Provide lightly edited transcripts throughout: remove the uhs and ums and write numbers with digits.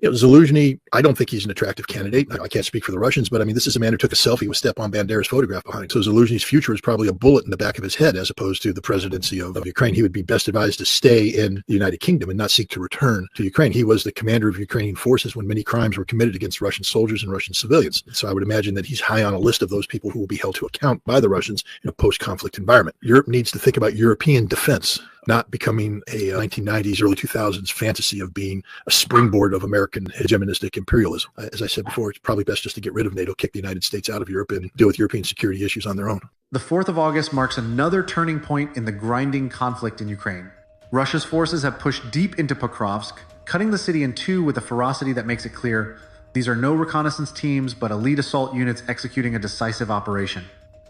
Zaluzhny, I don't think he's an attractive candidate. I can't speak for the Russians, but I mean, this is a man who took a selfie with Stepan Bandera's photograph behind. So Zaluzhny's future is probably a bullet in the back of his head as opposed to the presidency of Ukraine. He would be best advised to stay in the United Kingdom and not seek to return to Ukraine. He was the commander of Ukrainian forces when many crimes were committed against Russian soldiers and Russian civilians. So I would imagine that he's high on a list of those people who will be held to account by the Russians in a post-conflict environment. Europe needs to think about European defense, not becoming a 1990s, early 2000s fantasy of being a springboard of American hegemonistic imperialism. As I said before, it's probably best just to get rid of NATO, kick the United States out of Europe, and deal with European security issues on their own. The 4th of August marks another turning point in the grinding conflict in Ukraine. Russia's forces have pushed deep into Pokrovsk, cutting the city in two with a ferocity that makes it clear these are no reconnaissance teams, but elite assault units executing a decisive operation.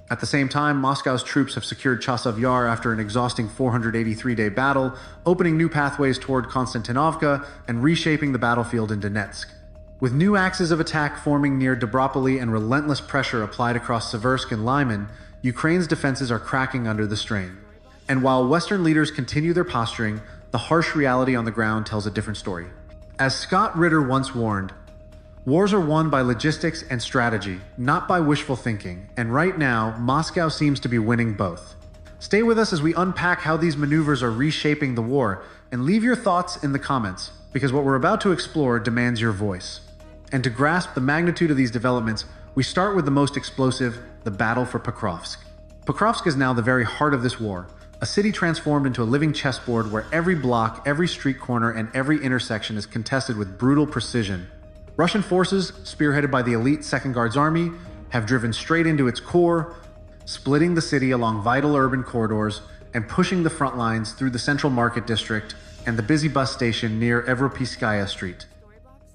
At the same time, Moscow's troops have secured Chasiv Yar after an exhausting 483-day battle, opening new pathways toward Konstantinovka and reshaping the battlefield in Donetsk. With new axes of attack forming near Dobropoli and relentless pressure applied across Seversk and Lyman, Ukraine's defenses are cracking under the strain. And while Western leaders continue their posturing, the harsh reality on the ground tells a different story. As Scott Ritter once warned, wars are won by logistics and strategy, not by wishful thinking, and right now, Moscow seems to be winning both. Stay with us as we unpack how these maneuvers are reshaping the war, and leave your thoughts in the comments, because what we're about to explore demands your voice. And to grasp the magnitude of these developments, we start with the most explosive, the battle for Pokrovsk. Pokrovsk is now the very heart of this war, a city transformed into a living chessboard where every block, every street corner, and every intersection is contested with brutal precision. Russian forces, spearheaded by the elite Second Guards Army, have driven straight into its core, splitting the city along vital urban corridors and pushing the front lines through the central market district and the busy bus station near Evropskaya Street.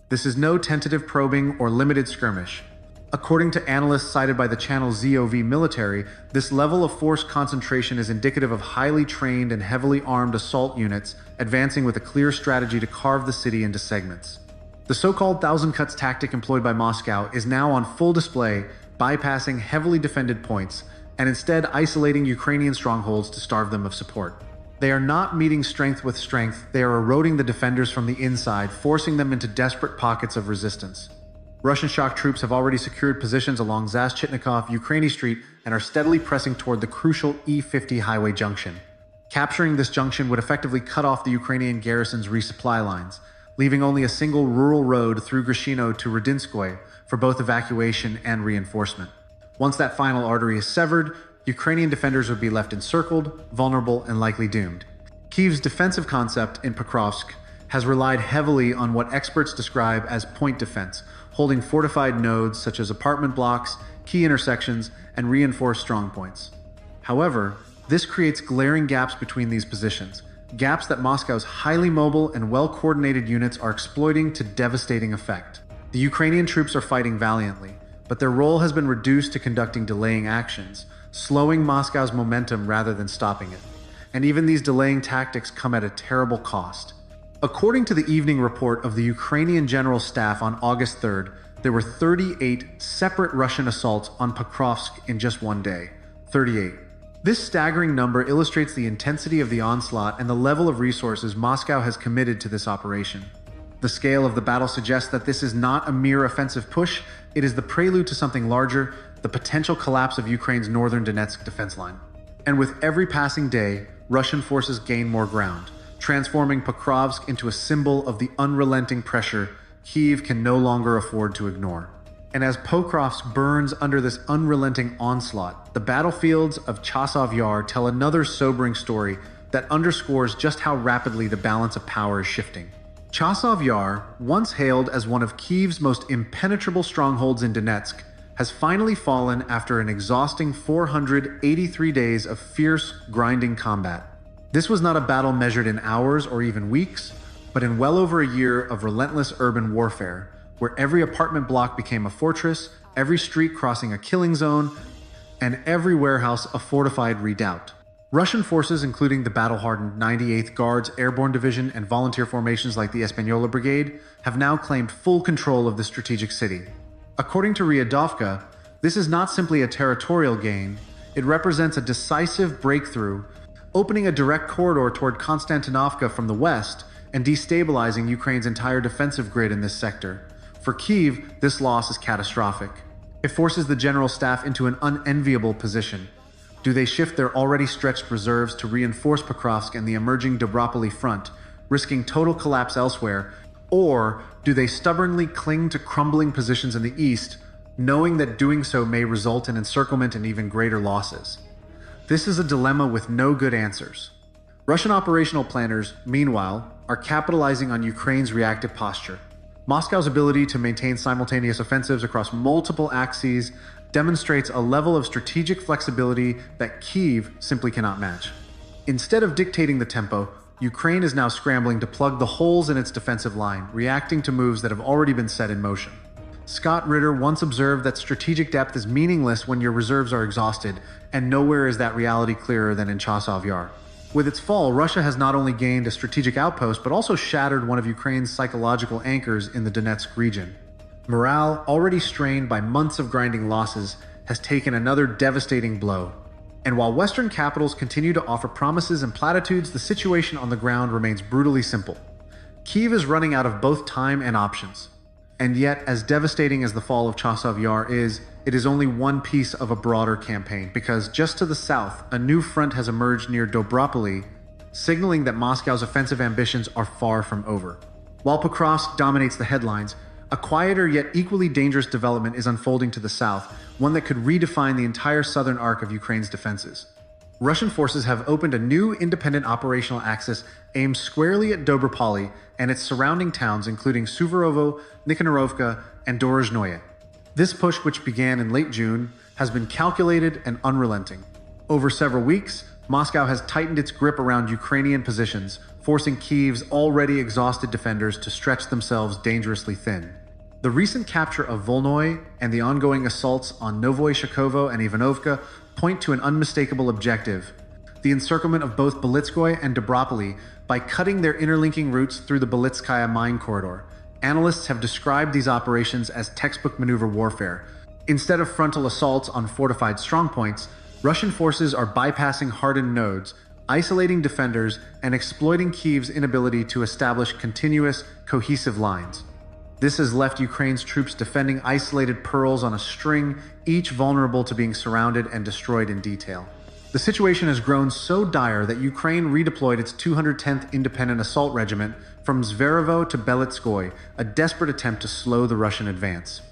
This is no tentative probing or limited skirmish. According to analysts cited by the channel ZOV Military, this level of force concentration is indicative of highly trained and heavily armed assault units advancing with a clear strategy to carve the city into segments. The so-called thousand cuts tactic employed by Moscow is now on full display, bypassing heavily defended points and instead isolating Ukrainian strongholds to starve them of support. They are not meeting strength with strength, they are eroding the defenders from the inside, forcing them into desperate pockets of resistance. Russian shock troops have already secured positions along Zaschitnikov, Ukraini Street, and are steadily pressing toward the crucial E50 highway junction. Capturing this junction would effectively cut off the Ukrainian garrison's resupply lines, leaving only a single rural road through Grishino to Rudinskoye for both evacuation and reinforcement. Once that final artery is severed, Ukrainian defenders would be left encircled, vulnerable, and likely doomed. Kyiv's defensive concept in Pokrovsk has relied heavily on what experts describe as point defense, holding fortified nodes such as apartment blocks, key intersections, and reinforced strongpoints. However, this creates glaring gaps between these positions, gaps that Moscow's highly mobile and well-coordinated units are exploiting to devastating effect. The Ukrainian troops are fighting valiantly, but their role has been reduced to conducting delaying actions, slowing Moscow's momentum rather than stopping it. And even these delaying tactics come at a terrible cost. According to the evening report of the Ukrainian General Staff on August 3rd, there were 38 separate Russian assaults on Pokrovsk in just one day. 38. This staggering number illustrates the intensity of the onslaught and the level of resources Moscow has committed to this operation. The scale of the battle suggests that this is not a mere offensive push, it is the prelude to something larger, the potential collapse of Ukraine's northern Donetsk defense line. And with every passing day, Russian forces gain more ground, transforming Pokrovsk into a symbol of the unrelenting pressure Kyiv can no longer afford to ignore. And as Pokrovsk burns under this unrelenting onslaught, the battlefields of Chasiv Yar tell another sobering story that underscores just how rapidly the balance of power is shifting. Chasiv Yar, once hailed as one of Kyiv's most impenetrable strongholds in Donetsk, has finally fallen after an exhausting 483 days of fierce, grinding combat. This was not a battle measured in hours or even weeks, but in well over a year of relentless urban warfare, where every apartment block became a fortress, every street crossing a killing zone, and every warehouse a fortified redoubt. Russian forces, including the battle-hardened 98th Guards Airborne Division and volunteer formations like the Espanola Brigade, have now claimed full control of the strategic city. According to Ryadovka, this is not simply a territorial gain, it represents a decisive breakthrough, opening a direct corridor toward Konstantinovka from the west and destabilizing Ukraine's entire defensive grid in this sector. For Kyiv, this loss is catastrophic. It forces the general staff into an unenviable position. Do they shift their already stretched reserves to reinforce Pokrovsk and the emerging Dobropoli front, risking total collapse elsewhere, or do they stubbornly cling to crumbling positions in the east, knowing that doing so may result in encirclement and even greater losses? This is a dilemma with no good answers. Russian operational planners, meanwhile, are capitalizing on Ukraine's reactive posture. Moscow's ability to maintain simultaneous offensives across multiple axes demonstrates a level of strategic flexibility that Kyiv simply cannot match. Instead of dictating the tempo, Ukraine is now scrambling to plug the holes in its defensive line, reacting to moves that have already been set in motion. Scott Ritter once observed that strategic depth is meaningless when your reserves are exhausted, and nowhere is that reality clearer than in Chasiv Yar. With its fall, Russia has not only gained a strategic outpost, but also shattered one of Ukraine's psychological anchors in the Donetsk region. Morale, already strained by months of grinding losses, has taken another devastating blow. And while Western capitals continue to offer promises and platitudes, the situation on the ground remains brutally simple. Kyiv is running out of both time and options. And yet, as devastating as the fall of Chasiv Yar is, it is only one piece of a broader campaign, because just to the south, a new front has emerged near Dobropoli, signaling that Moscow's offensive ambitions are far from over. While Pokrovsk dominates the headlines, a quieter yet equally dangerous development is unfolding to the south, one that could redefine the entire southern arc of Ukraine's defenses. Russian forces have opened a new independent operational axis aimed squarely at Dobropoli and its surrounding towns, including Suvarovo, Nikanorovka, and Dorozhnoye. This push, which began in late June, has been calculated and unrelenting. Over several weeks, Moscow has tightened its grip around Ukrainian positions, forcing Kyiv's already exhausted defenders to stretch themselves dangerously thin. The recent capture of Volnoy and the ongoing assaults on Novoye Shakovo and Ivanovka point to an unmistakable objective: the encirclement of both Belitskoye and Dobropoli by cutting their interlinking routes through the Belitskaya mine corridor. Analysts have described these operations as textbook maneuver warfare. Instead of frontal assaults on fortified strongpoints, Russian forces are bypassing hardened nodes, isolating defenders, and exploiting Kyiv's inability to establish continuous, cohesive lines. This has left Ukraine's troops defending isolated pearls on a string, each vulnerable to being surrounded and destroyed in detail. The situation has grown so dire that Ukraine redeployed its 210th Independent Assault Regiment from Zverevo to Belitskoye, a desperate attempt to slow the Russian advance.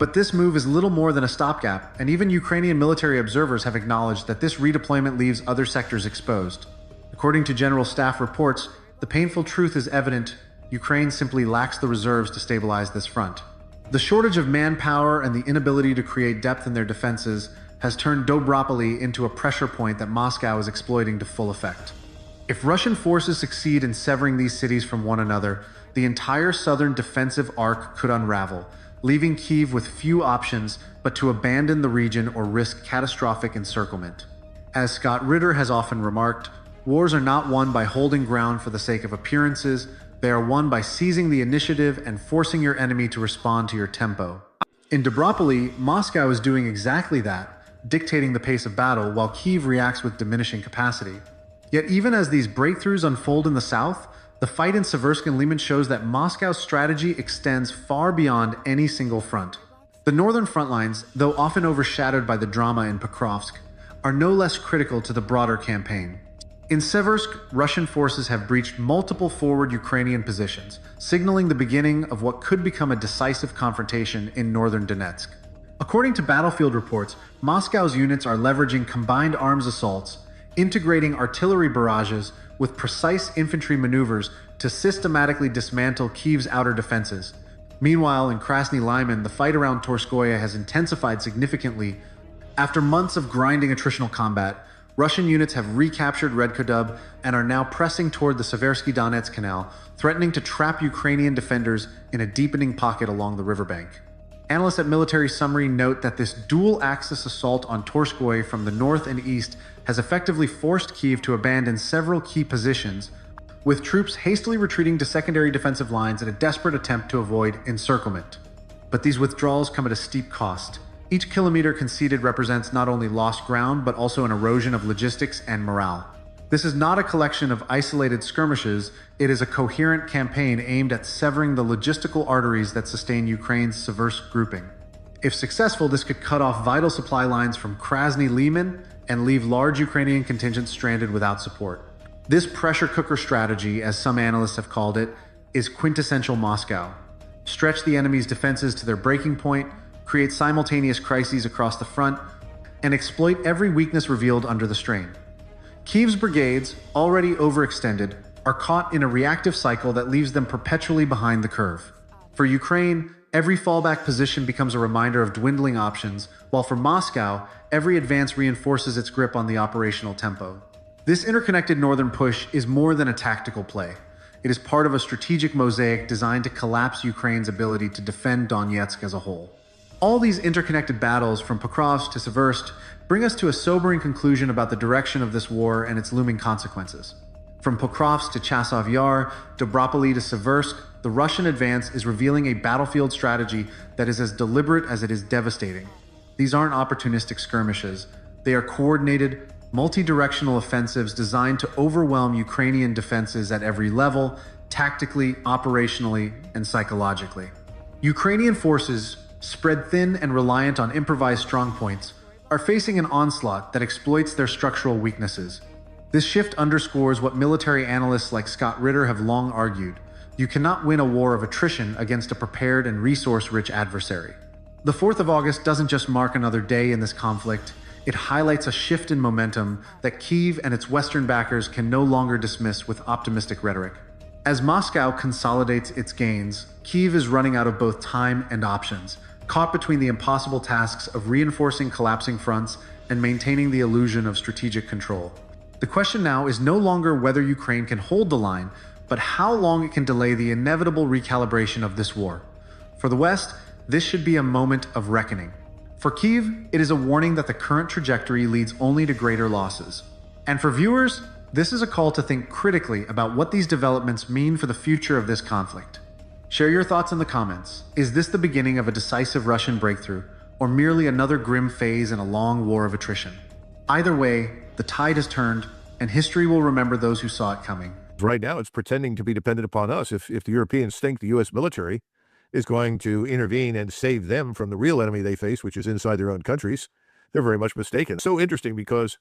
But this move is little more than a stopgap, and even Ukrainian military observers have acknowledged that this redeployment leaves other sectors exposed. According to General Staff reports, the painful truth is evident: Ukraine simply lacks the reserves to stabilize this front. The shortage of manpower and the inability to create depth in their defenses has turned Dobropoli into a pressure point that Moscow is exploiting to full effect. If Russian forces succeed in severing these cities from one another, the entire southern defensive arc could unravel, leaving Kyiv with few options but to abandon the region or risk catastrophic encirclement. As Scott Ritter has often remarked, wars are not won by holding ground for the sake of appearances. They are won by seizing the initiative and forcing your enemy to respond to your tempo. In Dobropoli, Moscow is doing exactly that, dictating the pace of battle while Kyiv reacts with diminishing capacity. Yet even as these breakthroughs unfold in the south, the fight in Seversk and Liman shows that Moscow's strategy extends far beyond any single front. The northern front lines, though often overshadowed by the drama in Pokrovsk, are no less critical to the broader campaign. In Seversk, Russian forces have breached multiple forward Ukrainian positions, signaling the beginning of what could become a decisive confrontation in northern Donetsk. According to battlefield reports, Moscow's units are leveraging combined arms assaults, integrating artillery barrages with precise infantry maneuvers to systematically dismantle Kyiv's outer defenses. Meanwhile, in Krasny Lyman, the fight around Torskoye has intensified significantly. After months of grinding attritional combat, Russian units have recaptured Redkodub and are now pressing toward the Seversky Donets Canal, threatening to trap Ukrainian defenders in a deepening pocket along the riverbank. Analysts at Military Summary note that this dual-axis assault on Torskoye from the north and east has effectively forced Kyiv to abandon several key positions, with troops hastily retreating to secondary defensive lines in a desperate attempt to avoid encirclement. But these withdrawals come at a steep cost. Each kilometer conceded represents not only lost ground, but also an erosion of logistics and morale. This is not a collection of isolated skirmishes, it is a coherent campaign aimed at severing the logistical arteries that sustain Ukraine's Seversk grouping. If successful, this could cut off vital supply lines from Krasny-Liman and leave large Ukrainian contingents stranded without support. This pressure cooker strategy, as some analysts have called it, is quintessential Moscow. Stretch the enemy's defenses to their breaking point, create simultaneous crises across the front, and exploit every weakness revealed under the strain. Kyiv's brigades, already overextended, are caught in a reactive cycle that leaves them perpetually behind the curve. For Ukraine, every fallback position becomes a reminder of dwindling options, while for Moscow, every advance reinforces its grip on the operational tempo. This interconnected northern push is more than a tactical play. It is part of a strategic mosaic designed to collapse Ukraine's ability to defend Donetsk as a whole. All these interconnected battles, from Pokrovsk to Seversk, bring us to a sobering conclusion about the direction of this war and its looming consequences. From Pokrovsk to Chasiv Yar, Dobropoli to Seversk, the Russian advance is revealing a battlefield strategy that is as deliberate as it is devastating. These aren't opportunistic skirmishes. They are coordinated, multi-directional offensives designed to overwhelm Ukrainian defenses at every level, tactically, operationally, and psychologically. Ukrainian forces, spread thin and reliant on improvised strongpoints, are facing an onslaught that exploits their structural weaknesses. This shift underscores what military analysts like Scott Ritter have long argued: you cannot win a war of attrition against a prepared and resource-rich adversary. The 4th of August doesn't just mark another day in this conflict, it highlights a shift in momentum that Kyiv and its Western backers can no longer dismiss with optimistic rhetoric. As Moscow consolidates its gains, Kyiv is running out of both time and options, caught between the impossible tasks of reinforcing collapsing fronts and maintaining the illusion of strategic control. The question now is no longer whether Ukraine can hold the line, but how long it can delay the inevitable recalibration of this war. For the West, this should be a moment of reckoning. For Kyiv, it is a warning that the current trajectory leads only to greater losses. And for viewers, this is a call to think critically about what these developments mean for the future of this conflict. Share your thoughts in the comments. Is this the beginning of a decisive Russian breakthrough, or merely another grim phase in a long war of attrition? Either way, the tide has turned, and history will remember those who saw it coming. Right now, it's pretending to be dependent upon us. If the Europeans think the U.S. military is going to intervene and save them from the real enemy they face, which is inside their own countries, they're very much mistaken. So interesting, because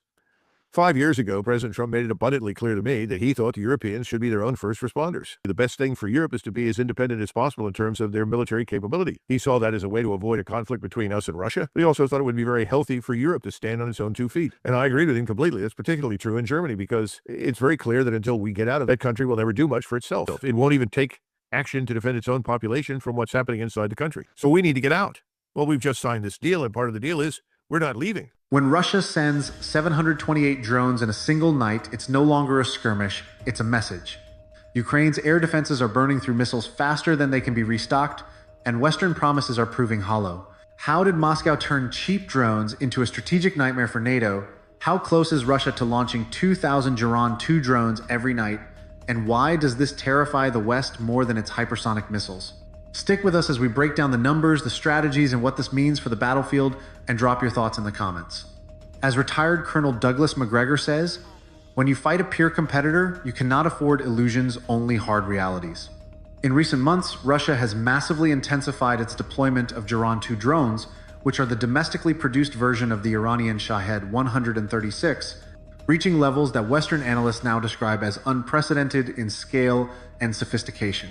5 years ago, President Trump made it abundantly clear to me that he thought the Europeans should be their own first responders. The best thing for Europe is to be as independent as possible in terms of their military capability. He saw that as a way to avoid a conflict between us and Russia, but he also thought it would be very healthy for Europe to stand on its own 2 feet. And I agreed with him completely. That's particularly true in Germany, because it's very clear that until we get out of that country, will never do much for itself. It won't even take action to defend its own population from what's happening inside the country. So we need to get out. Well, we've just signed this deal, and part of the deal is we're not leaving. When Russia sends 728 drones in a single night, it's no longer a skirmish, it's a message. Ukraine's air defenses are burning through missiles faster than they can be restocked, and Western promises are proving hollow. How did Moscow turn cheap drones into a strategic nightmare for NATO? How close is Russia to launching 2,000 Geran 2 drones every night? And why does this terrify the West more than its hypersonic missiles? Stick with us as we break down the numbers, the strategies, and what this means for the battlefield, and drop your thoughts in the comments. As retired Colonel Douglas McGregor says, when you fight a peer competitor, you cannot afford illusions, only hard realities. In recent months, Russia has massively intensified its deployment of Geran 2 drones, which are the domestically produced version of the Iranian Shahed 136, reaching levels that Western analysts now describe as unprecedented in scale and sophistication.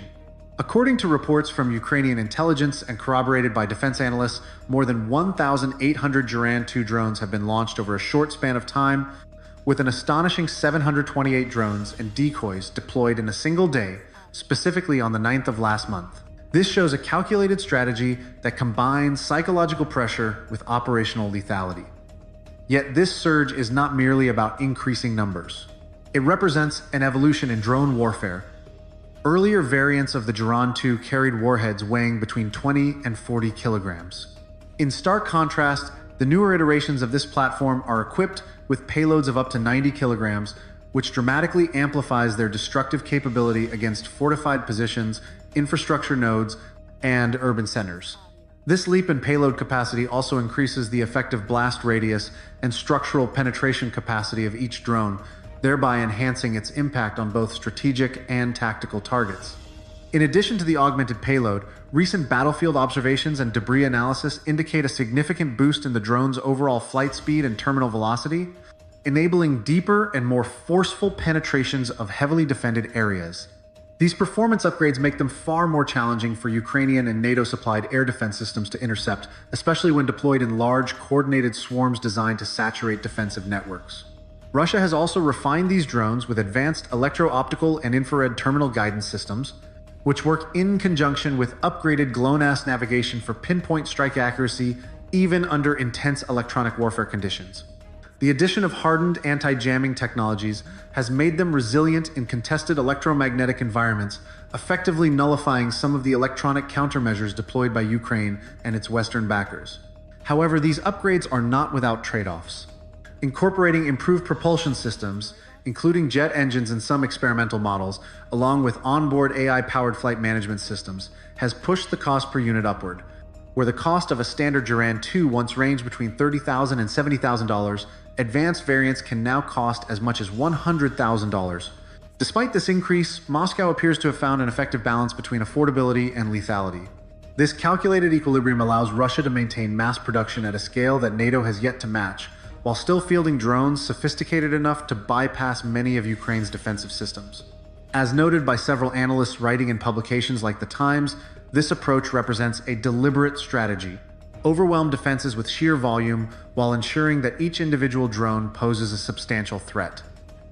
According to reports from Ukrainian intelligence and corroborated by defense analysts, more than 1,800 Geran 2 drones have been launched over a short span of time, with an astonishing 728 drones and decoys deployed in a single day, specifically on the 9th of last month. This shows a calculated strategy that combines psychological pressure with operational lethality. Yet this surge is not merely about increasing numbers. It represents an evolution in drone warfare. Earlier variants of the Geran 2 carried warheads weighing between 20 and 40 kilograms. In stark contrast, the newer iterations of this platform are equipped with payloads of up to 90 kilograms, which dramatically amplifies their destructive capability against fortified positions, infrastructure nodes, and urban centers. This leap in payload capacity also increases the effective blast radius and structural penetration capacity of each drone, thereby enhancing its impact on both strategic and tactical targets. In addition to the augmented payload, recent battlefield observations and debris analysis indicate a significant boost in the drone's overall flight speed and terminal velocity, enabling deeper and more forceful penetrations of heavily defended areas. These performance upgrades make them far more challenging for Ukrainian and NATO-supplied air defense systems to intercept, especially when deployed in large, coordinated swarms designed to saturate defensive networks. Russia has also refined these drones with advanced electro-optical and infrared terminal guidance systems, which work in conjunction with upgraded GLONASS navigation for pinpoint strike accuracy even under intense electronic warfare conditions. The addition of hardened anti-jamming technologies has made them resilient in contested electromagnetic environments, effectively nullifying some of the electronic countermeasures deployed by Ukraine and its Western backers. However, these upgrades are not without trade-offs. Incorporating improved propulsion systems, including jet engines in some experimental models, along with onboard AI-powered flight management systems, has pushed the cost per unit upward. Where the cost of a standard Duran 2 once ranged between $30,000 and $70,000, advanced variants can now cost as much as $100,000. Despite this increase, Moscow appears to have found an effective balance between affordability and lethality. This calculated equilibrium allows Russia to maintain mass production at a scale that NATO has yet to match, while still fielding drones sophisticated enough to bypass many of Ukraine's defensive systems. As noted by several analysts writing in publications like The Times, this approach represents a deliberate strategy. Overwhelm defenses with sheer volume while ensuring that each individual drone poses a substantial threat.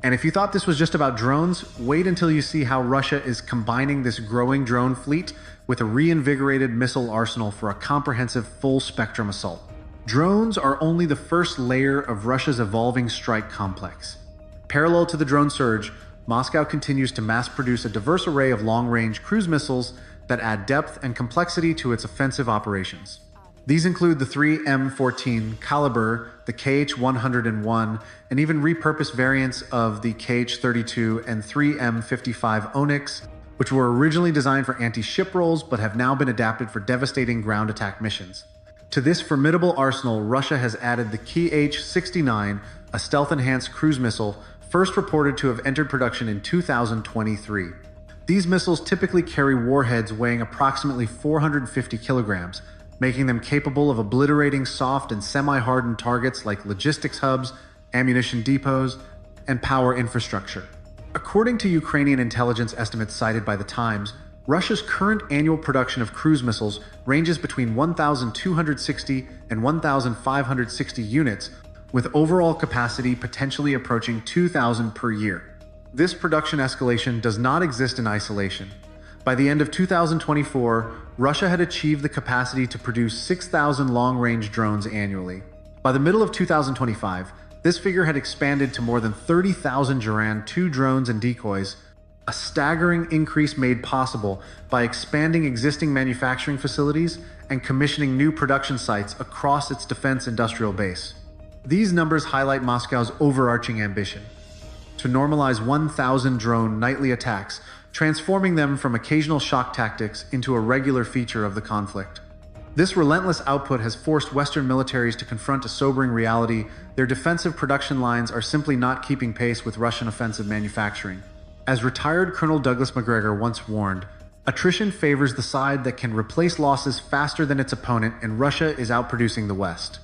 And if you thought this was just about drones, wait until you see how Russia is combining this growing drone fleet with a reinvigorated missile arsenal for a comprehensive full-spectrum assault. Drones are only the first layer of Russia's evolving strike complex. Parallel to the drone surge, Moscow continues to mass-produce a diverse array of long-range cruise missiles that add depth and complexity to its offensive operations. These include the 3 M14 Caliber, the KH-101, and even repurposed variants of the KH-32 and 3 M55 Onyx, which were originally designed for anti-ship roles but have now been adapted for devastating ground attack missions. To this formidable arsenal, Russia has added the KH-69, a stealth-enhanced cruise missile, first reported to have entered production in 2023. These missiles typically carry warheads weighing approximately 450 kilograms, making them capable of obliterating soft and semi-hardened targets like logistics hubs, ammunition depots, and power infrastructure. According to Ukrainian intelligence estimates cited by The Times, Russia's current annual production of cruise missiles ranges between 1,260 and 1,560 units, with overall capacity potentially approaching 2,000 per year. This production escalation does not exist in isolation. By the end of 2024, Russia had achieved the capacity to produce 6,000 long-range drones annually. By the middle of 2025, this figure had expanded to more than 30,000 Duran 2 drones and decoys, a staggering increase made possible by expanding existing manufacturing facilities and commissioning new production sites across its defense industrial base. These numbers highlight Moscow's overarching ambition to normalize 1,000 drone nightly attacks, transforming them from occasional shock tactics into a regular feature of the conflict. This relentless output has forced Western militaries to confront a sobering reality: their defensive production lines are simply not keeping pace with Russian offensive manufacturing. As retired Colonel Douglas Macgregor once warned, attrition favors the side that can replace losses faster than its opponent, and Russia is outproducing the West.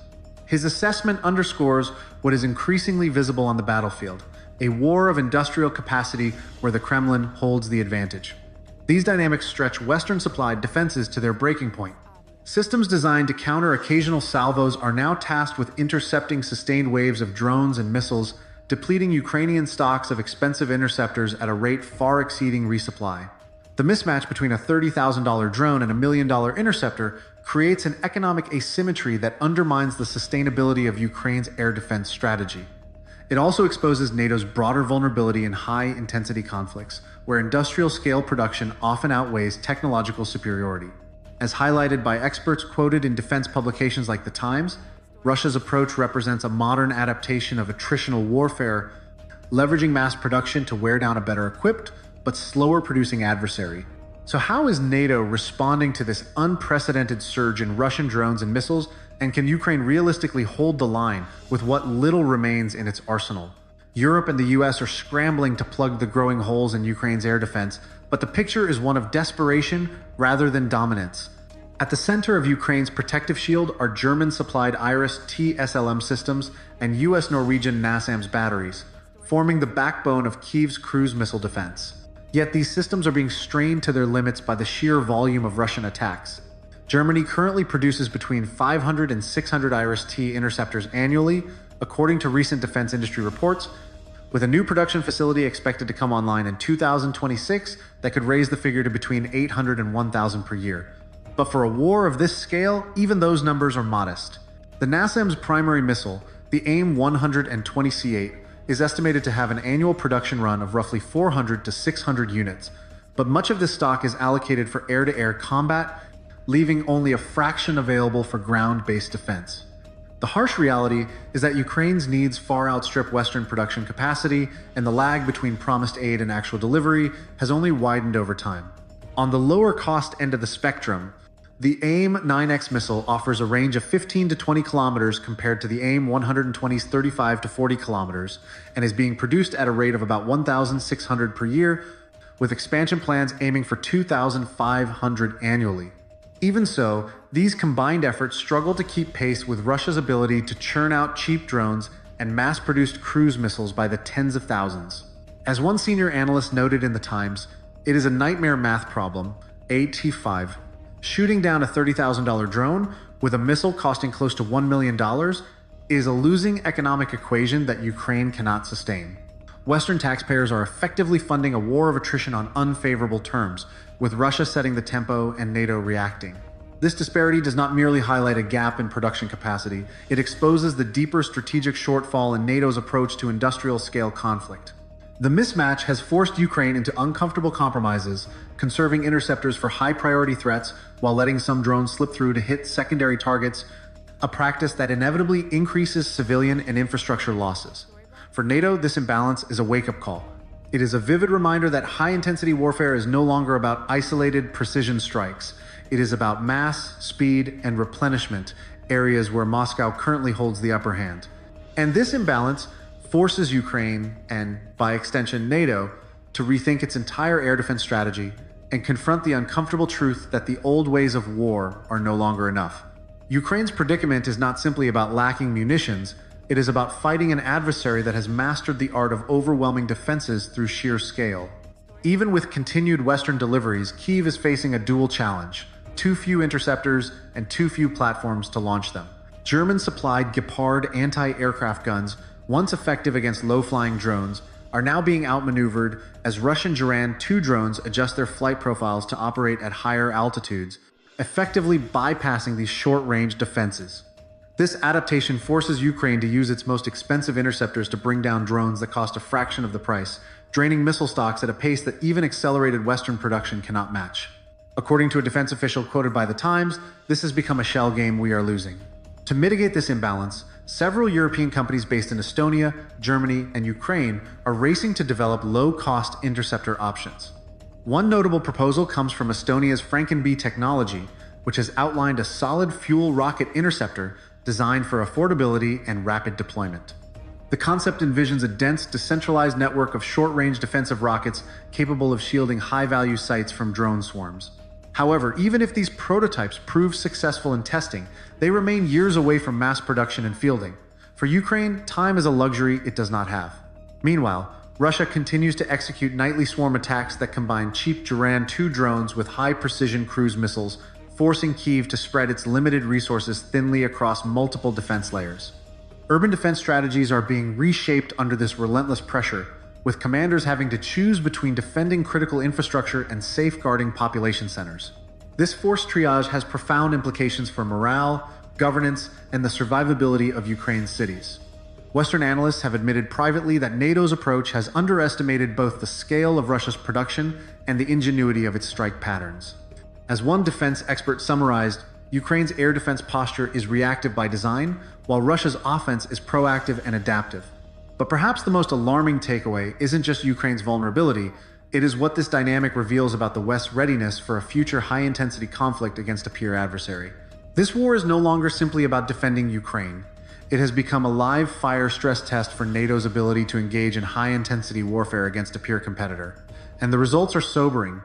His assessment underscores what is increasingly visible on the battlefield: a war of industrial capacity where the Kremlin holds the advantage. These dynamics stretch Western-supplied defenses to their breaking point. Systems designed to counter occasional salvos are now tasked with intercepting sustained waves of drones and missiles, depleting Ukrainian stocks of expensive interceptors at a rate far exceeding resupply. The mismatch between a $30,000 drone and a $1 million interceptor creates an economic asymmetry that undermines the sustainability of Ukraine's air defense strategy. It also exposes NATO's broader vulnerability in high-intensity conflicts, where industrial-scale production often outweighs technological superiority. As highlighted by experts quoted in defense publications like The Times, Russia's approach represents a modern adaptation of attritional warfare, leveraging mass production to wear down a better-equipped, but slower-producing adversary. So how is NATO responding to this unprecedented surge in Russian drones and missiles, and can Ukraine realistically hold the line with what little remains in its arsenal? Europe and the US are scrambling to plug the growing holes in Ukraine's air defense, but the picture is one of desperation rather than dominance. At the center of Ukraine's protective shield are German-supplied Iris-T SLM systems and US-Norwegian NASAMS batteries, forming the backbone of Kyiv's cruise missile defense. Yet these systems are being strained to their limits by the sheer volume of Russian attacks. Germany currently produces between 500 and 600 Iris-T interceptors annually, according to recent defense industry reports, with a new production facility expected to come online in 2026 that could raise the figure to between 800 and 1,000 per year. But for a war of this scale, even those numbers are modest. The NASAMS primary missile, the AIM-120C8, is estimated to have an annual production run of roughly 400 to 600 units, but much of this stock is allocated for air-to-air combat, leaving only a fraction available for ground-based defense. The harsh reality is that Ukraine's needs far outstrip Western production capacity, and the lag between promised aid and actual delivery has only widened over time. On the lower cost end of the spectrum, the AIM-9X missile offers a range of 15 to 20 kilometers compared to the AIM-120's 35 to 40 kilometers, and is being produced at a rate of about 1,600 per year, with expansion plans aiming for 2,500 annually. Even so, these combined efforts struggle to keep pace with Russia's ability to churn out cheap drones and mass-produced cruise missiles by the tens of thousands. As one senior analyst noted in The Times, it is a nightmare math problem, AT5. Shooting down a $30,000 drone with a missile costing close to $1 million is a losing economic equation that Ukraine cannot sustain. Western taxpayers are effectively funding a war of attrition on unfavorable terms, with Russia setting the tempo and NATO reacting. This disparity does not merely highlight a gap in production capacity, it exposes the deeper strategic shortfall in NATO's approach to industrial-scale conflict. The mismatch has forced Ukraine into uncomfortable compromises, conserving interceptors for high-priority threats while letting some drones slip through to hit secondary targets, a practice that inevitably increases civilian and infrastructure losses. For NATO, this imbalance is a wake-up call. It is a vivid reminder that high-intensity warfare is no longer about isolated precision strikes. It is about mass, speed, and replenishment, areas where Moscow currently holds the upper hand. And this imbalance forces Ukraine, and by extension NATO, to rethink its entire air defense strategy and confront the uncomfortable truth that the old ways of war are no longer enough. Ukraine's predicament is not simply about lacking munitions, it is about fighting an adversary that has mastered the art of overwhelming defenses through sheer scale. Even with continued Western deliveries, Kyiv is facing a dual challenge: too few interceptors and too few platforms to launch them. German-supplied Gepard anti-aircraft guns, once effective against low-flying drones, are now being outmaneuvered as Russian Geran 2 drones adjust their flight profiles to operate at higher altitudes, effectively bypassing these short-range defenses. This adaptation forces Ukraine to use its most expensive interceptors to bring down drones that cost a fraction of the price, draining missile stocks at a pace that even accelerated Western production cannot match. According to a defense official quoted by The Times, this has become a shell game we are losing. To mitigate this imbalance, several European companies based in Estonia, Germany, and Ukraine are racing to develop low-cost interceptor options. One notable proposal comes from Estonia's Frankenbee technology, which has outlined a solid fuel rocket interceptor designed for affordability and rapid deployment. The concept envisions a dense, decentralized network of short-range defensive rockets capable of shielding high-value sites from drone swarms. However, even if these prototypes prove successful in testing, they remain years away from mass production and fielding. For Ukraine, time is a luxury it does not have. Meanwhile, Russia continues to execute nightly swarm attacks that combine cheap Geran 2 drones with high-precision cruise missiles, forcing Kyiv to spread its limited resources thinly across multiple defense layers. Urban defense strategies are being reshaped under this relentless pressure, with commanders having to choose between defending critical infrastructure and safeguarding population centers. This forced triage has profound implications for morale, governance, and the survivability of Ukraine's cities. Western analysts have admitted privately that NATO's approach has underestimated both the scale of Russia's production and the ingenuity of its strike patterns. As one defense expert summarized, Ukraine's air defense posture is reactive by design, while Russia's offense is proactive and adaptive. But perhaps the most alarming takeaway isn't just Ukraine's vulnerability, it is what this dynamic reveals about the West's readiness for a future high-intensity conflict against a peer adversary. This war is no longer simply about defending Ukraine. It has become a live fire stress test for NATO's ability to engage in high-intensity warfare against a peer competitor. And the results are sobering.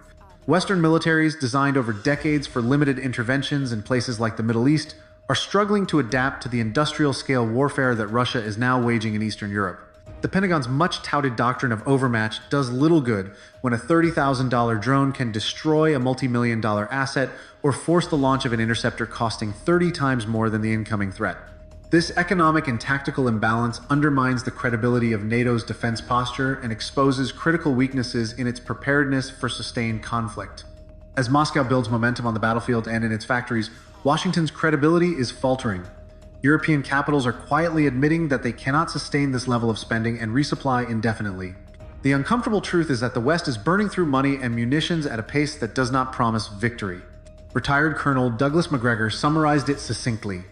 Western militaries, designed over decades for limited interventions in places like the Middle East, are struggling to adapt to the industrial-scale warfare that Russia is now waging in Eastern Europe. The Pentagon's much-touted doctrine of overmatch does little good when a $30,000 drone can destroy a multi-million-dollar asset or force the launch of an interceptor costing 30 times more than the incoming threat. This economic and tactical imbalance undermines the credibility of NATO's defense posture and exposes critical weaknesses in its preparedness for sustained conflict. As Moscow builds momentum on the battlefield and in its factories, Washington's credibility is faltering. European capitals are quietly admitting that they cannot sustain this level of spending and resupply indefinitely. The uncomfortable truth is that the West is burning through money and munitions at a pace that does not promise victory. Retired Colonel Douglas Macgregor summarized it succinctly.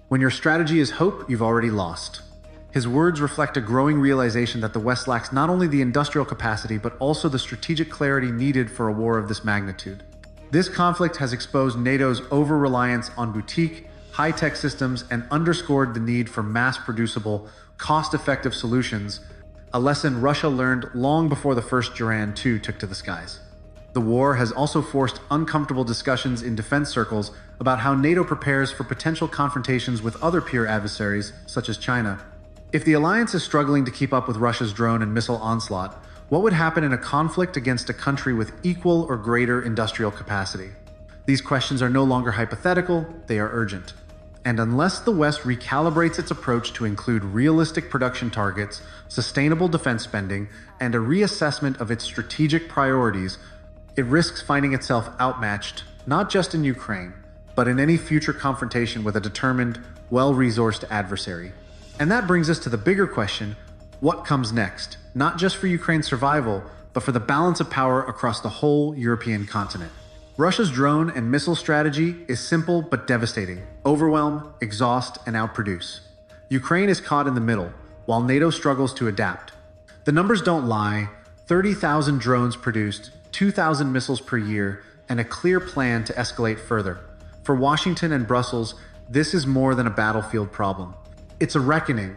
"When your strategy is hope, you've already lost." His words reflect a growing realization that the West lacks not only the industrial capacity but also the strategic clarity needed for a war of this magnitude. This conflict has exposed NATO's over-reliance on boutique, high-tech systems and underscored the need for mass-producible, cost-effective solutions, a lesson Russia learned long before the first Duran II took to the skies. The war has also forced uncomfortable discussions in defense circles about how NATO prepares for potential confrontations with other peer adversaries, such as China. If the alliance is struggling to keep up with Russia's drone and missile onslaught, what would happen in a conflict against a country with equal or greater industrial capacity? These questions are no longer hypothetical, they are urgent. And unless the West recalibrates its approach to include realistic production targets, sustainable defense spending, and a reassessment of its strategic priorities, it risks finding itself outmatched, not just in Ukraine, but in any future confrontation with a determined, well-resourced adversary. And that brings us to the bigger question: what comes next? Not just for Ukraine's survival, but for the balance of power across the whole European continent. Russia's drone and missile strategy is simple but devastating: overwhelm, exhaust, and outproduce. Ukraine is caught in the middle, while NATO struggles to adapt. The numbers don't lie: 30,000 drones produced, 2,000 missiles per year, and a clear plan to escalate further. For Washington and Brussels, this is more than a battlefield problem. It's a reckoning.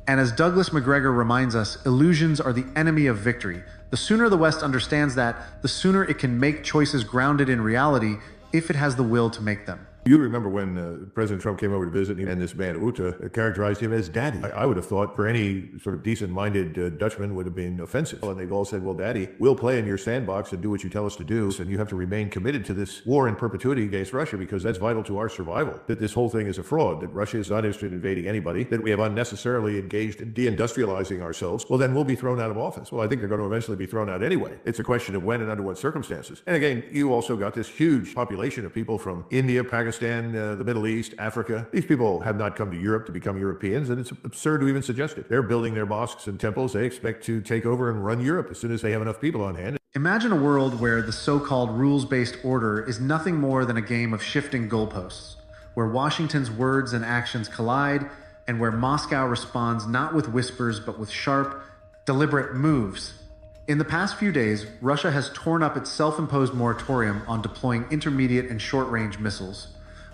And as Douglas Macgregor reminds us, illusions are the enemy of victory. The sooner the West understands that, the sooner it can make choices grounded in reality if it has the will to make them. You remember when President Trump came over to visit, and this man Uta characterized him as daddy. I would have thought for any sort of decent-minded Dutchman would have been offensive. And they've all said, well, daddy, we'll play in your sandbox and do what you tell us to do, and you have to remain committed to this war in perpetuity against Russia because that's vital to our survival. That this whole thing is a fraud, that Russia is not interested in invading anybody, that we have unnecessarily engaged in deindustrializing ourselves, well, then we'll be thrown out of office. Well, I think they're going to eventually be thrown out anyway. It's a question of when and under what circumstances. And again, you also got this huge population of people from India, Pakistan, the Middle East, Africa. These people have not come to Europe to become Europeans, and it's absurd to even suggest it. They're building their mosques and temples. They expect to take over and run Europe as soon as they have enough people on hand. Imagine a world where the so-called rules-based order is nothing more than a game of shifting goalposts, where Washington's words and actions collide, and where Moscow responds not with whispers but with sharp, deliberate moves. In the past few days, Russia has torn up its self-imposed moratorium on deploying intermediate and short-range missiles.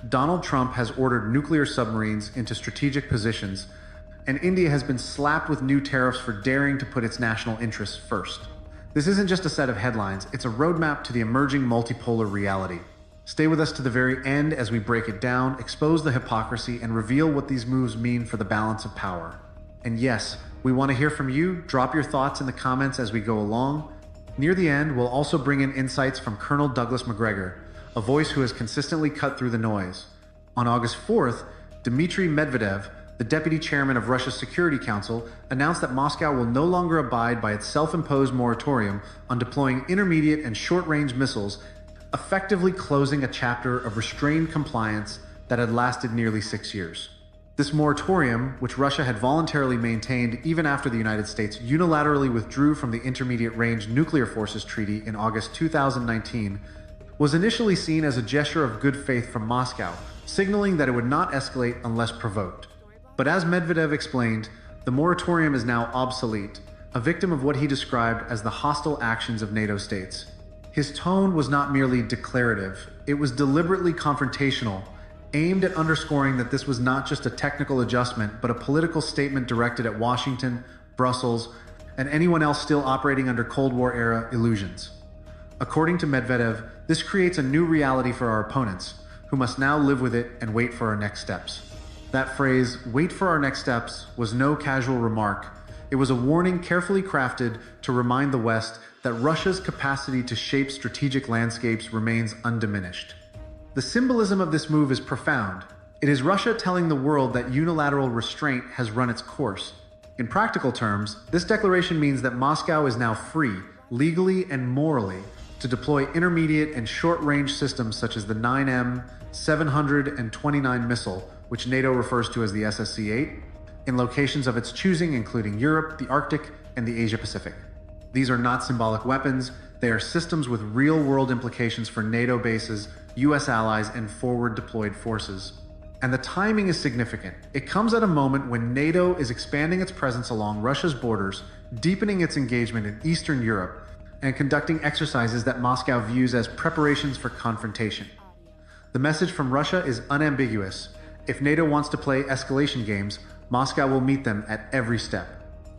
Donald Trump has ordered nuclear submarines into strategic positions, and India has been slapped with new tariffs for daring to put its national interests first. This isn't just a set of headlines, it's a roadmap to the emerging multipolar reality. Stay with us to the very end as we break it down, expose the hypocrisy, and reveal what these moves mean for the balance of power. And yes, we want to hear from you. Drop your thoughts in the comments as we go along. Near the end, we'll also bring in insights from Colonel Douglas Macgregor, a voice who has consistently cut through the noise. On August 4th, Dmitry Medvedev, the deputy chairman of Russia's Security Council, announced that Moscow will no longer abide by its self-imposed moratorium on deploying intermediate and short-range missiles, effectively closing a chapter of restrained compliance that had lasted nearly 6 years. This moratorium, which Russia had voluntarily maintained even after the United States unilaterally withdrew from the Intermediate-Range Nuclear Forces Treaty in August 2019, was initially seen as a gesture of good faith from Moscow, signaling that it would not escalate unless provoked. But as Medvedev explained, the moratorium is now obsolete, a victim of what he described as the hostile actions of NATO states. His tone was not merely declarative, it was deliberately confrontational, aimed at underscoring that this was not just a technical adjustment, but a political statement directed at Washington, Brussels, and anyone else still operating under Cold War-era illusions. According to Medvedev, this creates a new reality for our opponents, who must now live with it and wait for our next steps. That phrase, "wait for our next steps," was no casual remark. It was a warning carefully crafted to remind the West that Russia's capacity to shape strategic landscapes remains undiminished. The symbolism of this move is profound. It is Russia telling the world that unilateral restraint has run its course. In practical terms, this declaration means that Moscow is now free, legally and morally, to deploy intermediate and short-range systems such as the 9M 729 missile, which NATO refers to as the SSC-8, in locations of its choosing, including Europe, the Arctic, and the Asia-Pacific. These are not symbolic weapons, they are systems with real-world implications for NATO bases, US allies, and forward-deployed forces. And the timing is significant. It comes at a moment when NATO is expanding its presence along Russia's borders, deepening its engagement in Eastern Europe, and conducting exercises that Moscow views as preparations for confrontation. The message from Russia is unambiguous. If NATO wants to play escalation games, Moscow will meet them at every step.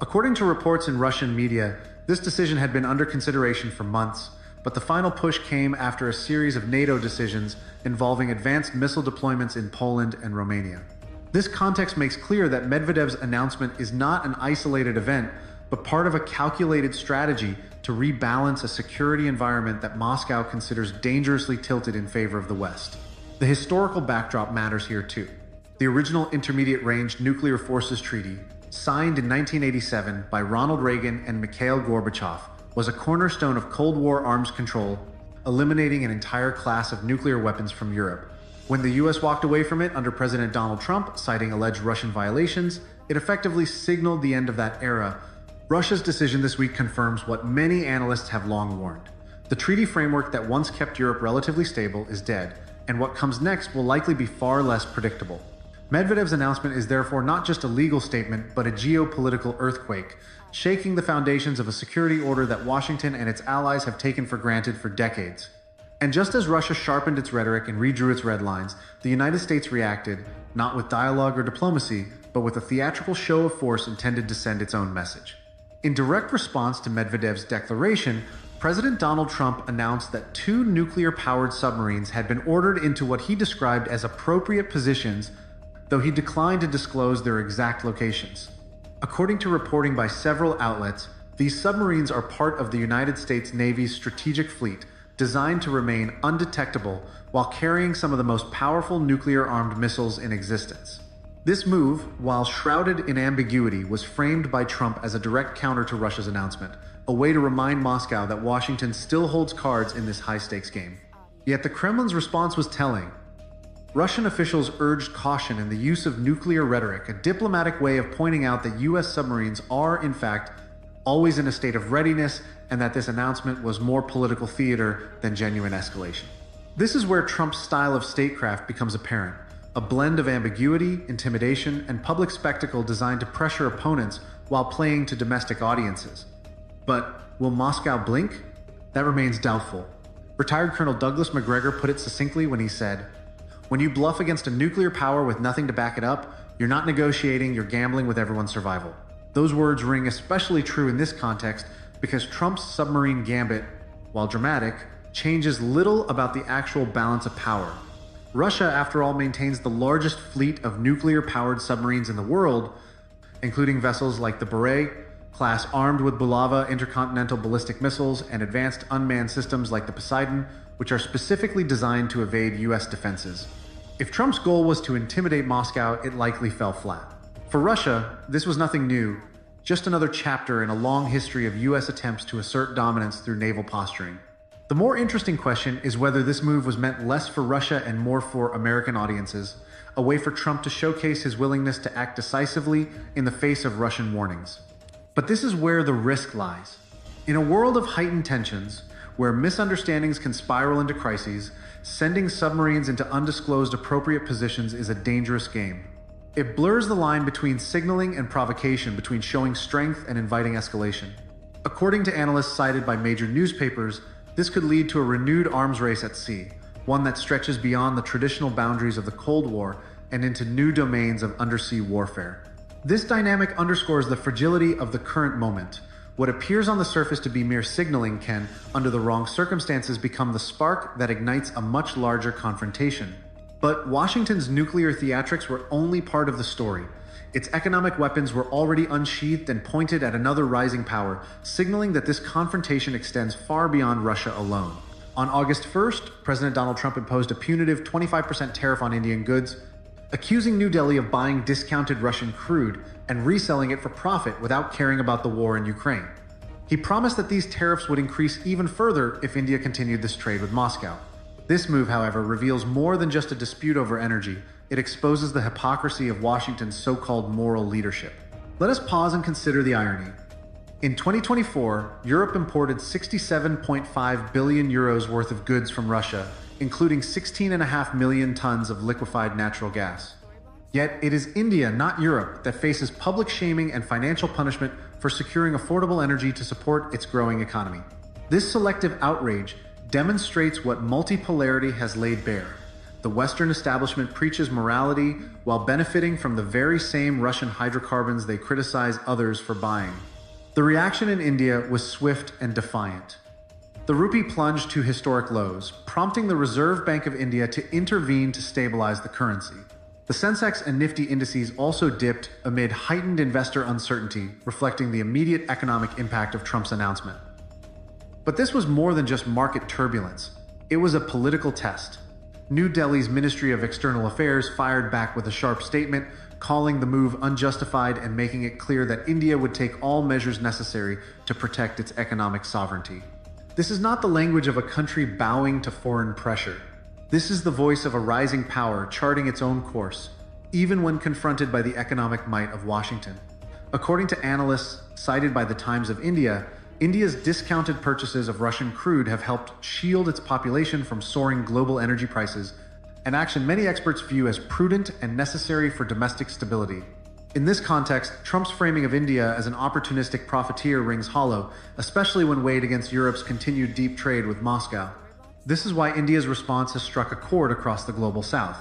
According to reports in Russian media, this decision had been under consideration for months, but the final push came after a series of NATO decisions involving advanced missile deployments in Poland and Romania. This context makes clear that Medvedev's announcement is not an isolated event, but part of a calculated strategy to rebalance a security environment that Moscow considers dangerously tilted in favor of the West. The historical backdrop matters here too. The original Intermediate-Range Nuclear Forces Treaty, signed in 1987 by Ronald Reagan and Mikhail Gorbachev, was a cornerstone of Cold War arms control, eliminating an entire class of nuclear weapons from Europe. When the US walked away from it under President Donald Trump, citing alleged Russian violations, it effectively signaled the end of that era. Russia's decision this week confirms what many analysts have long warned. The treaty framework that once kept Europe relatively stable is dead, and what comes next will likely be far less predictable. Medvedev's announcement is therefore not just a legal statement, but a geopolitical earthquake, shaking the foundations of a security order that Washington and its allies have taken for granted for decades. And just as Russia sharpened its rhetoric and redrew its red lines, the United States reacted, not with dialogue or diplomacy, but with a theatrical show of force intended to send its own message. In direct response to Medvedev's declaration, President Donald Trump announced that 2 nuclear-powered submarines had been ordered into what he described as appropriate positions, though he declined to disclose their exact locations. According to reporting by several outlets, these submarines are part of the United States Navy's strategic fleet, designed to remain undetectable while carrying some of the most powerful nuclear-armed missiles in existence. This move, while shrouded in ambiguity, was framed by Trump as a direct counter to Russia's announcement, a way to remind Moscow that Washington still holds cards in this high-stakes game. Yet the Kremlin's response was telling. Russian officials urged caution in the use of nuclear rhetoric, a diplomatic way of pointing out that US submarines are, in fact, always in a state of readiness, and that this announcement was more political theater than genuine escalation. This is where Trump's style of statecraft becomes apparent. A blend of ambiguity, intimidation, and public spectacle designed to pressure opponents while playing to domestic audiences. But will Moscow blink? That remains doubtful. Retired Colonel Douglas MacGregor put it succinctly when he said, "When you bluff against a nuclear power with nothing to back it up, you're not negotiating, you're gambling with everyone's survival." Those words ring especially true in this context because Trump's submarine gambit, while dramatic, changes little about the actual balance of power. Russia, after all, maintains the largest fleet of nuclear-powered submarines in the world, including vessels like the Beret class armed with Bulava intercontinental ballistic missiles and advanced unmanned systems like the Poseidon, which are specifically designed to evade US defenses. If Trump's goal was to intimidate Moscow, it likely fell flat. For Russia, this was nothing new, just another chapter in a long history of US attempts to assert dominance through naval posturing. The more interesting question is whether this move was meant less for Russia and more for American audiences, a way for Trump to showcase his willingness to act decisively in the face of Russian warnings. But this is where the risk lies. In a world of heightened tensions, where misunderstandings can spiral into crises, sending submarines into undisclosed appropriate positions is a dangerous game. It blurs the line between signaling and provocation, between showing strength and inviting escalation. According to analysts cited by major newspapers, this could lead to a renewed arms race at sea, one that stretches beyond the traditional boundaries of the Cold War and into new domains of undersea warfare. This dynamic underscores the fragility of the current moment. What appears on the surface to be mere signaling can, under the wrong circumstances, become the spark that ignites a much larger confrontation. But Washington's nuclear theatrics were only part of the story. Its economic weapons were already unsheathed and pointed at another rising power, signaling that this confrontation extends far beyond Russia alone. On August 1st, President Donald Trump imposed a punitive 25% tariff on Indian goods, accusing New Delhi of buying discounted Russian crude and reselling it for profit without caring about the war in Ukraine. He promised that these tariffs would increase even further if India continued this trade with Moscow. This move, however, reveals more than just a dispute over energy. It exposes the hypocrisy of Washington's so-called moral leadership. Let us pause and consider the irony. In 2024, Europe imported 67.5 billion euros worth of goods from Russia, including 16.5 million tons of liquefied natural gas. Yet it is India, not Europe, that faces public shaming and financial punishment for securing affordable energy to support its growing economy. This selective outrage demonstrates what multipolarity has laid bare. The Western establishment preaches morality while benefiting from the very same Russian hydrocarbons they criticize others for buying. The reaction in India was swift and defiant. The rupee plunged to historic lows, prompting the Reserve Bank of India to intervene to stabilize the currency. The Sensex and Nifty indices also dipped amid heightened investor uncertainty, reflecting the immediate economic impact of Trump's announcement. But this was more than just market turbulence. It was a political test. New Delhi's Ministry of External Affairs fired back with a sharp statement, calling the move unjustified and making it clear that India would take all measures necessary to protect its economic sovereignty. This is not the language of a country bowing to foreign pressure. This is the voice of a rising power charting its own course, even when confronted by the economic might of Washington. According to analysts cited by the Times of India, India's discounted purchases of Russian crude have helped shield its population from soaring global energy prices, an action many experts view as prudent and necessary for domestic stability. In this context, Trump's framing of India as an opportunistic profiteer rings hollow, especially when weighed against Europe's continued deep trade with Moscow. This is why India's response has struck a chord across the global south.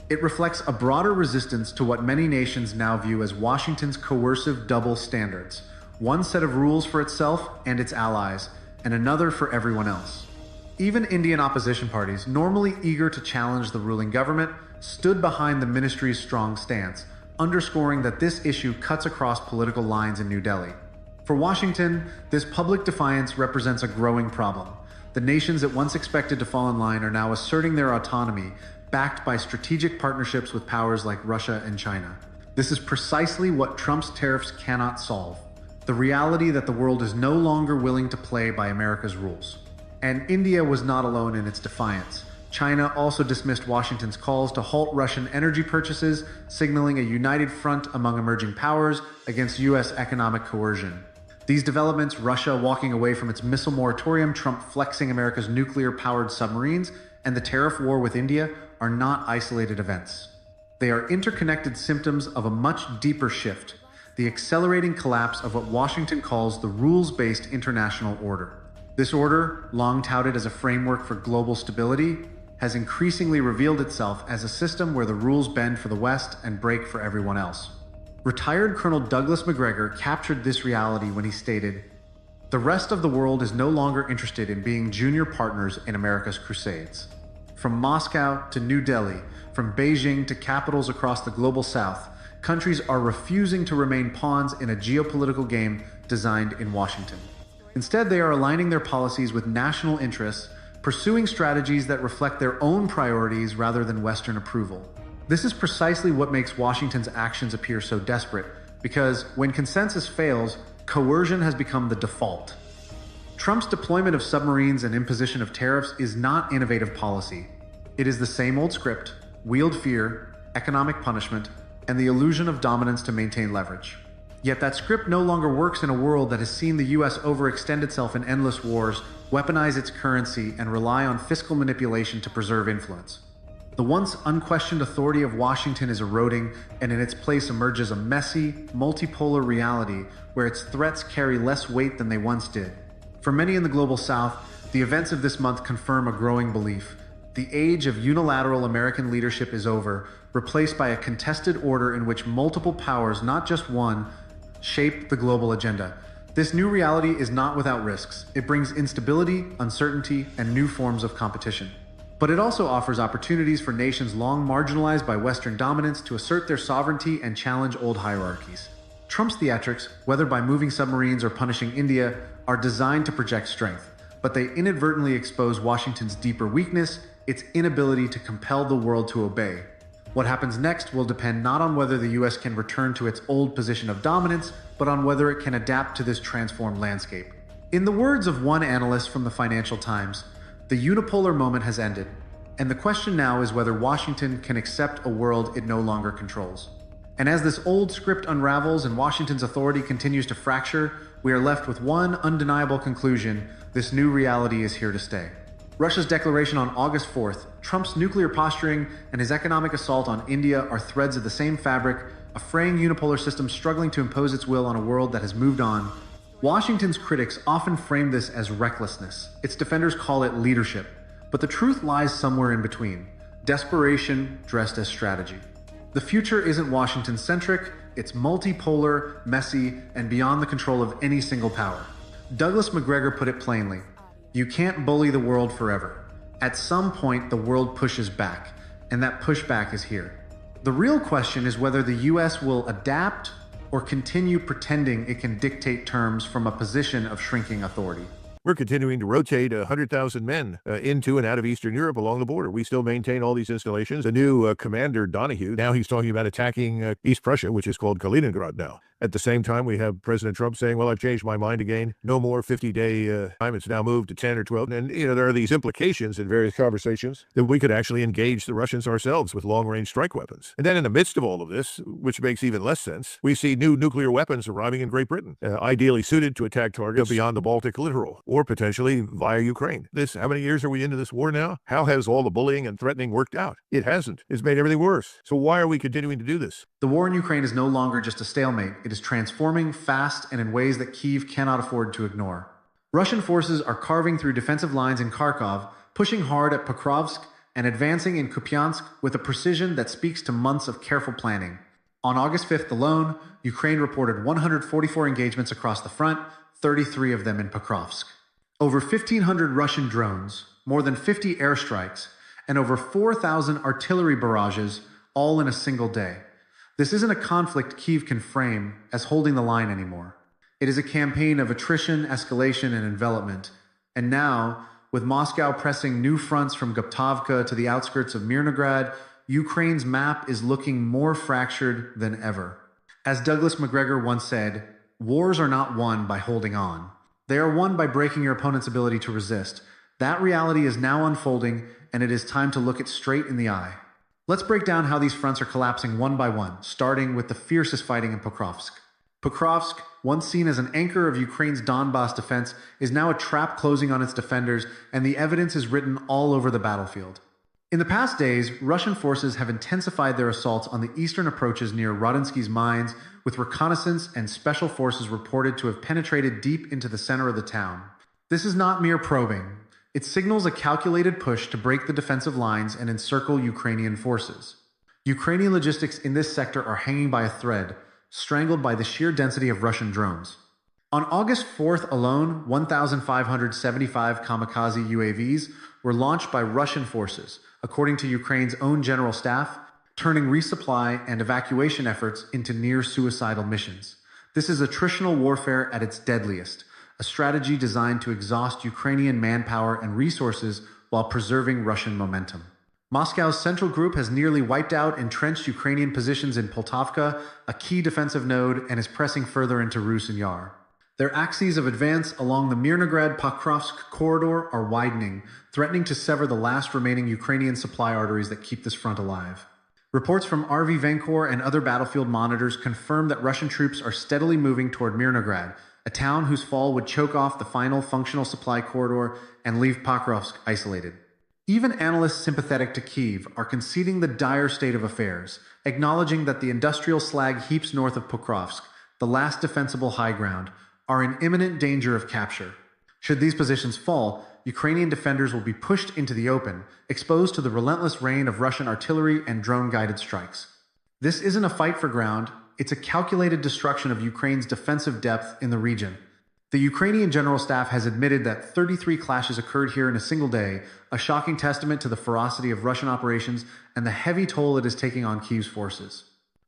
It reflects a broader resistance to what many nations now view as Washington's coercive double standards, one set of rules for itself and its allies, and another for everyone else. Even Indian opposition parties, normally eager to challenge the ruling government, stood behind the ministry's strong stance, underscoring that this issue cuts across political lines in New Delhi. For Washington, this public defiance represents a growing problem. The nations that once expected to fall in line are now asserting their autonomy, backed by strategic partnerships with powers like Russia and China. This is precisely what Trump's tariffs cannot solve: the reality that the world is no longer willing to play by America's rules. And India was not alone in its defiance. China also dismissed Washington's calls to halt Russian energy purchases, signaling a united front among emerging powers against U.S. economic coercion. These developments, Russia walking away from its missile moratorium, Trump flexing America's nuclear-powered submarines, and the tariff war with India are not isolated events. They are interconnected symptoms of a much deeper shift, the accelerating collapse of what Washington calls the rules-based international order. This order, long touted as a framework for global stability, has increasingly revealed itself as a system where the rules bend for the West and break for everyone else. Retired Colonel Douglas Macgregor captured this reality when he stated, "The rest of the world is no longer interested in being junior partners in America's crusades." From Moscow to New Delhi, from Beijing to capitals across the global south, countries are refusing to remain pawns in a geopolitical game designed in Washington. Instead, they are aligning their policies with national interests, pursuing strategies that reflect their own priorities rather than Western approval. This is precisely what makes Washington's actions appear so desperate, because when consensus fails, coercion has become the default. Trump's deployment of submarines and imposition of tariffs is not innovative policy. It is the same old script: wield fear, economic punishment, and the illusion of dominance to maintain leverage. Yet that script no longer works in a world that has seen the U.S. overextend itself in endless wars, weaponize its currency, and rely on fiscal manipulation to preserve influence. The once unquestioned authority of Washington is eroding, and in its place emerges a messy, multipolar reality where its threats carry less weight than they once did. For many in the global south, the events of this month confirm a growing belief: The age of unilateral American leadership is over, replaced by a contested order in which multiple powers, not just one, shape the global agenda. This new reality is not without risks. It brings instability, uncertainty, and new forms of competition. But it also offers opportunities for nations long marginalized by Western dominance to assert their sovereignty and challenge old hierarchies. Trump's theatrics, whether by moving submarines or punishing India, are designed to project strength, but they inadvertently expose Washington's deeper weakness, its inability to compel the world to obey. What happens next will depend not on whether the US can return to its old position of dominance, but on whether it can adapt to this transformed landscape. In the words of one analyst from the Financial Times, the unipolar moment has ended, and the question now is whether Washington can accept a world it no longer controls. And as this old script unravels and Washington's authority continues to fracture, we are left with one undeniable conclusion: this new reality is here to stay. Russia's declaration on August 4th, Trump's nuclear posturing, and his economic assault on India are threads of the same fabric, a fraying unipolar system struggling to impose its will on a world that has moved on. Washington's critics often frame this as recklessness. Its defenders call it leadership. But the truth lies somewhere in between: desperation dressed as strategy. The future isn't Washington-centric, it's multipolar, messy, and beyond the control of any single power. Douglas McGregor put it plainly: you can't bully the world forever. At some point, the world pushes back, and that pushback is here. The real question is whether the US will adapt or continue pretending it can dictate terms from a position of shrinking authority. We're continuing to rotate 100,000 men into and out of Eastern Europe along the border. We still maintain all these installations. The new commander, Donahue, now he's talking about attacking East Prussia, which is called Kaliningrad now. At the same time, we have President Trump saying, well, I've changed my mind again. No more 50-day time. It's now moved to 10 or 12. And, there are these implications in various conversations that we could actually engage the Russians ourselves with long-range strike weapons. And then in the midst of all of this, which makes even less sense, we see new nuclear weapons arriving in Great Britain, ideally suited to attack targets beyond the Baltic littoral, or potentially via Ukraine. How many years are we into this war now? How has all the bullying and threatening worked out? It hasn't. It's made everything worse. So why are we continuing to do this? The war in Ukraine is no longer just a stalemate. It is transforming fast and in ways that Kyiv cannot afford to ignore. Russian forces are carving through defensive lines in Kharkov, pushing hard at Pokrovsk, and advancing in Kupiansk with a precision that speaks to months of careful planning. On August 5th alone, Ukraine reported 144 engagements across the front, 33 of them in Pokrovsk. Over 1,500 Russian drones, more than 50 airstrikes, and over 4,000 artillery barrages, all in a single day. This isn't a conflict Kyiv can frame as holding the line anymore. It is a campaign of attrition, escalation, and envelopment. And now, with Moscow pressing new fronts from Goptovka to the outskirts of Mirnograd, Ukraine's map is looking more fractured than ever. As Douglas McGregor once said, wars are not won by holding on. They are won by breaking your opponent's ability to resist. That reality is now unfolding, and it is time to look it straight in the eye. Let's break down how these fronts are collapsing one by one, starting with the fiercest fighting in Pokrovsk. Pokrovsk, once seen as an anchor of Ukraine's Donbas defense, is now a trap closing on its defenders, and the evidence is written all over the battlefield. In the past days, Russian forces have intensified their assaults on the eastern approaches near Radunsky's mines, with reconnaissance and special forces reported to have penetrated deep into the center of the town. This is not mere probing. It signals a calculated push to break the defensive lines and encircle Ukrainian forces. Ukrainian logistics in this sector are hanging by a thread, strangled by the sheer density of Russian drones. On August 4th alone, 1,575 kamikaze UAVs were launched by Russian forces, according to Ukraine's own general staff, turning resupply and evacuation efforts into near-suicidal missions. This is attritional warfare at its deadliest, a strategy designed to exhaust Ukrainian manpower and resources while preserving Russian momentum. Moscow's central group has nearly wiped out entrenched Ukrainian positions in Poltavka, a key defensive node, and is pressing further into Rus and Yar. Their axes of advance along the Mirnograd-Pokrovsk corridor are widening, threatening to sever the last remaining Ukrainian supply arteries that keep this front alive. Reports from RV Vankor and other battlefield monitors confirm that Russian troops are steadily moving toward Mirnograd, a town whose fall would choke off the final functional supply corridor and leave Pokrovsk isolated. Even analysts sympathetic to Kyiv are conceding the dire state of affairs, acknowledging that the industrial slag heaps north of Pokrovsk, the last defensible high ground, are in imminent danger of capture. Should these positions fall, Ukrainian defenders will be pushed into the open, exposed to the relentless rain of Russian artillery and drone-guided strikes. This isn't a fight for ground, it's a calculated destruction of Ukraine's defensive depth in the region. The Ukrainian General Staff has admitted that 33 clashes occurred here in a single day, a shocking testament to the ferocity of Russian operations and the heavy toll it is taking on Kyiv's forces.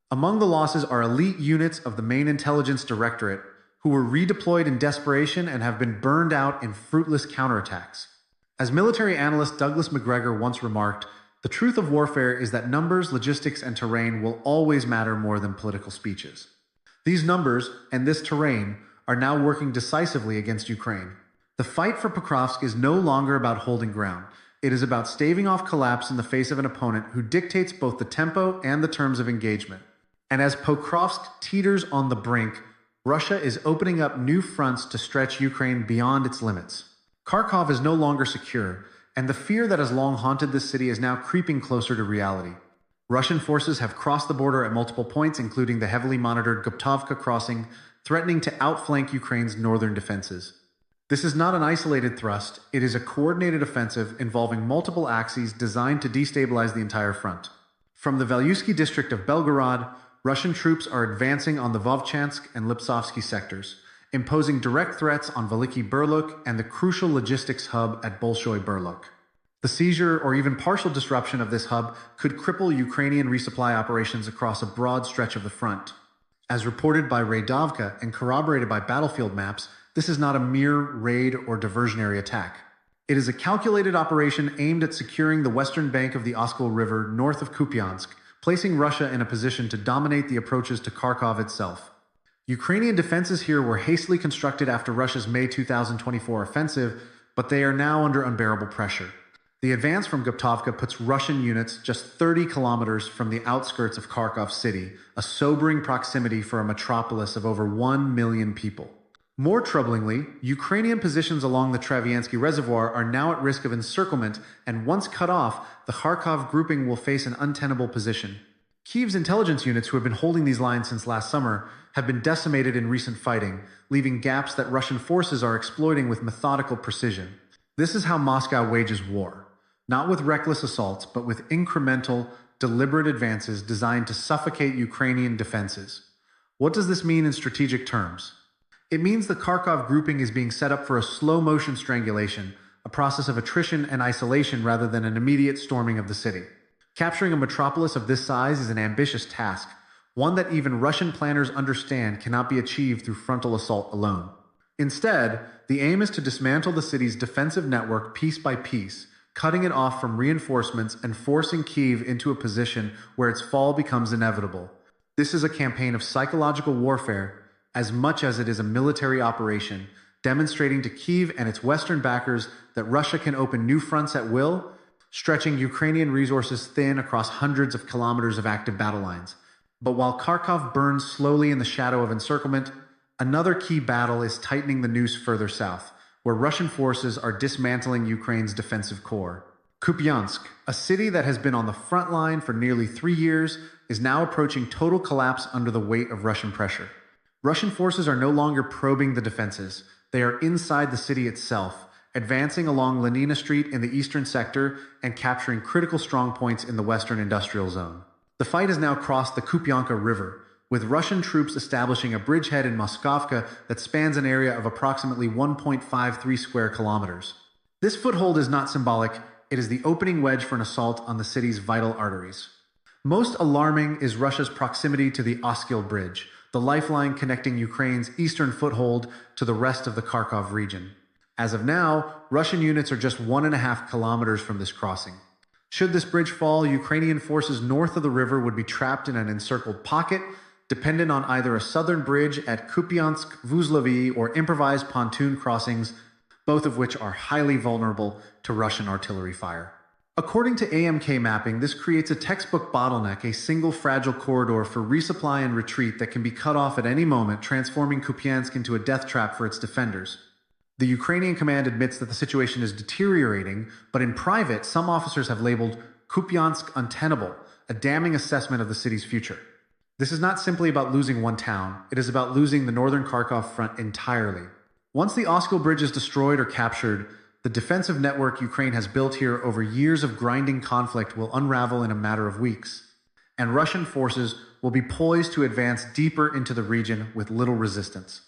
Among the losses are elite units of the main intelligence directorate, who were redeployed in desperation and have been burned out in fruitless counterattacks. As military analyst Douglas McGregor once remarked, the truth of warfare is that numbers, logistics, and terrain will always matter more than political speeches. These numbers, and this terrain, are now working decisively against Ukraine. The fight for Pokrovsk is no longer about holding ground. It is about staving off collapse in the face of an opponent who dictates both the tempo and the terms of engagement. And as Pokrovsk teeters on the brink, Russia is opening up new fronts to stretch Ukraine beyond its limits. Kharkov is no longer secure, and the fear that has long haunted this city is now creeping closer to reality. Russian forces have crossed the border at multiple points, including the heavily monitored Guptovka crossing, threatening to outflank Ukraine's northern defenses. This is not an isolated thrust, it is a coordinated offensive involving multiple axes designed to destabilize the entire front. From the Valyutsky district of Belgorod, Russian troops are advancing on the Vovchansk and Lipsovsky sectors, imposing direct threats on Veliki Burluk and the crucial logistics hub at Bolshoy Burluk. The seizure or even partial disruption of this hub could cripple Ukrainian resupply operations across a broad stretch of the front. As reported by Raydovka and corroborated by battlefield maps, this is not a mere raid or diversionary attack. It is a calculated operation aimed at securing the western bank of the Oskol River north of Kupiansk, placing Russia in a position to dominate the approaches to Kharkov itself. Ukrainian defenses here were hastily constructed after Russia's May 2024 offensive, but they are now under unbearable pressure. The advance from Guptovka puts Russian units just 30 kilometers from the outskirts of Kharkov city, a sobering proximity for a metropolis of over 1 million people. More troublingly, Ukrainian positions along the Traviansky Reservoir are now at risk of encirclement, and once cut off, the Kharkov grouping will face an untenable position. Kyiv's intelligence units, who have been holding these lines since last summer, have been decimated in recent fighting, leaving gaps that Russian forces are exploiting with methodical precision. This is how Moscow wages war. Not with reckless assaults, but with incremental, deliberate advances designed to suffocate Ukrainian defenses. What does this mean in strategic terms? It means the Kharkov grouping is being set up for a slow-motion strangulation, a process of attrition and isolation rather than an immediate storming of the city. Capturing a metropolis of this size is an ambitious task, one that even Russian planners understand cannot be achieved through frontal assault alone. Instead, the aim is to dismantle the city's defensive network piece by piece, cutting it off from reinforcements and forcing Kyiv into a position where its fall becomes inevitable. This is a campaign of psychological warfare as much as it is a military operation, demonstrating to Kyiv and its Western backers that Russia can open new fronts at will, stretching Ukrainian resources thin across hundreds of kilometers of active battle lines. But while Kharkov burns slowly in the shadow of encirclement, another key battle is tightening the noose further south, where Russian forces are dismantling Ukraine's defensive core. Kupiansk, a city that has been on the front line for nearly 3 years, is now approaching total collapse under the weight of Russian pressure. Russian forces are no longer probing the defenses. They are inside the city itself, advancing along Lenina Street in the eastern sector and capturing critical strong points in the western industrial zone. The fight has now crossed the Kupianka River, with Russian troops establishing a bridgehead in Moskovka that spans an area of approximately 1.53 square kilometers. This foothold is not symbolic, it is the opening wedge for an assault on the city's vital arteries. Most alarming is Russia's proximity to the Oskil Bridge, the lifeline connecting Ukraine's eastern foothold to the rest of the Kharkov region. As of now, Russian units are just 1.5 kilometers from this crossing. Should this bridge fall, Ukrainian forces north of the river would be trapped in an encircled pocket, dependent on either a southern bridge at Kupiansk, Vuzlovi, or improvised pontoon crossings, both of which are highly vulnerable to Russian artillery fire. According to AMK mapping, this creates a textbook bottleneck, a single fragile corridor for resupply and retreat that can be cut off at any moment, transforming Kupiansk into a death trap for its defenders. The Ukrainian command admits that the situation is deteriorating, but in private, some officers have labeled Kupiansk untenable, a damning assessment of the city's future. This is not simply about losing one town, it is about losing the northern Kharkov front entirely. Once the Oskil Bridge is destroyed or captured, the defensive network Ukraine has built here over years of grinding conflict will unravel in a matter of weeks, and Russian forces will be poised to advance deeper into the region with little resistance.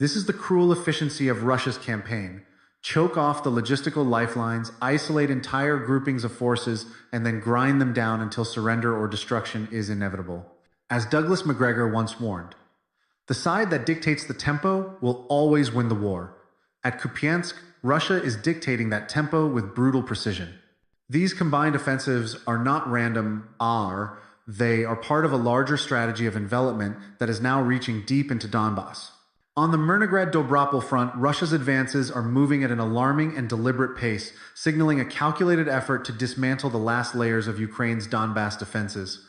This is the cruel efficiency of Russia's campaign. Choke off the logistical lifelines, isolate entire groupings of forces, and then grind them down until surrender or destruction is inevitable. As Douglas MacGregor once warned, the side that dictates the tempo will always win the war. At Kupiansk, Russia is dictating that tempo with brutal precision. These combined offensives are not random, they are part of a larger strategy of envelopment that is now reaching deep into Donbass. On the Myrnograd-Dobropol front, Russia's advances are moving at an alarming and deliberate pace, signaling a calculated effort to dismantle the last layers of Ukraine's Donbass defenses.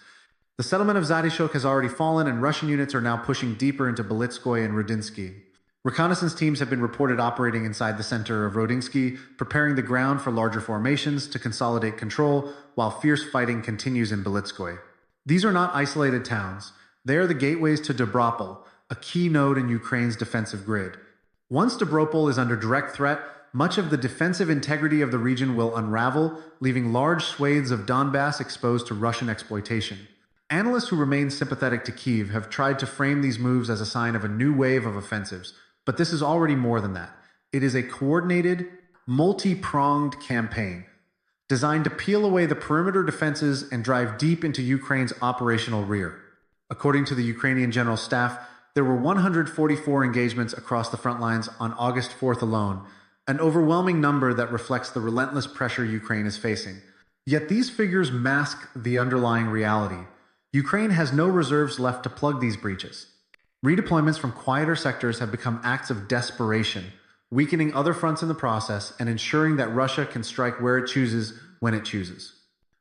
The settlement of Zadyshok has already fallen, and Russian units are now pushing deeper into Belitskoye and Rudinsky. Reconnaissance teams have been reported operating inside the center of Rudinsky, preparing the ground for larger formations to consolidate control, while fierce fighting continues in Belitskoye. These are not isolated towns. They are the gateways to Dobropol, a key node in Ukraine's defensive grid. Once Dobropol is under direct threat, much of the defensive integrity of the region will unravel, leaving large swathes of Donbass exposed to Russian exploitation. Analysts who remain sympathetic to Kyiv have tried to frame these moves as a sign of a new wave of offensives, but this is already more than that. It is a coordinated, multi-pronged campaign designed to peel away the perimeter defenses and drive deep into Ukraine's operational rear. According to the Ukrainian General Staff, there were 144 engagements across the front lines on August 4th alone, an overwhelming number that reflects the relentless pressure Ukraine is facing. Yet these figures mask the underlying reality. Ukraine has no reserves left to plug these breaches. Redeployments from quieter sectors have become acts of desperation, weakening other fronts in the process and ensuring that Russia can strike where it chooses when it chooses.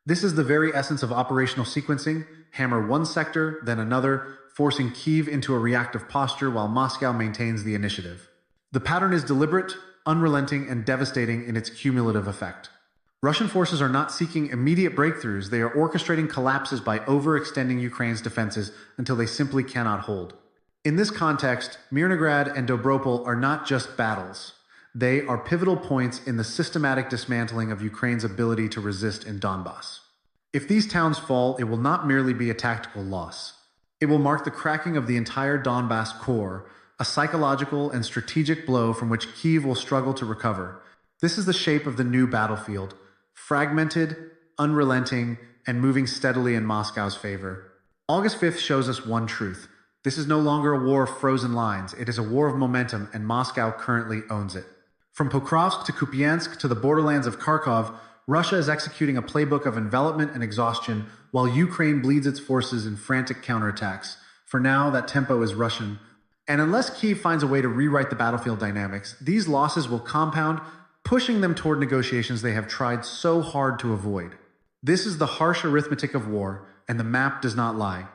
This is the very essence of operational sequencing: hammer one sector, then another, forcing Kyiv into a reactive posture while Moscow maintains the initiative. The pattern is deliberate, unrelenting, and devastating in its cumulative effect. Russian forces are not seeking immediate breakthroughs, they are orchestrating collapses by overextending Ukraine's defenses until they simply cannot hold. In this context, Myrnograd and Dobropol are not just battles. They are pivotal points in the systematic dismantling of Ukraine's ability to resist in Donbass. If these towns fall, it will not merely be a tactical loss. It will mark the cracking of the entire Donbass core, a psychological and strategic blow from which Kyiv will struggle to recover. This is the shape of the new battlefield: fragmented, unrelenting, and moving steadily in Moscow's favor. August 5th shows us one truth. This is no longer a war of frozen lines. It is a war of momentum, and Moscow currently owns it. From Pokrovsk to Kupiansk to the borderlands of Kharkov, Russia is executing a playbook of envelopment and exhaustion, while Ukraine bleeds its forces in frantic counterattacks. For now, that tempo is Russian. And unless Kyiv finds a way to rewrite the battlefield dynamics, these losses will compound, pushing them toward negotiations they have tried so hard to avoid. This is the harsh arithmetic of war, and the map does not lie.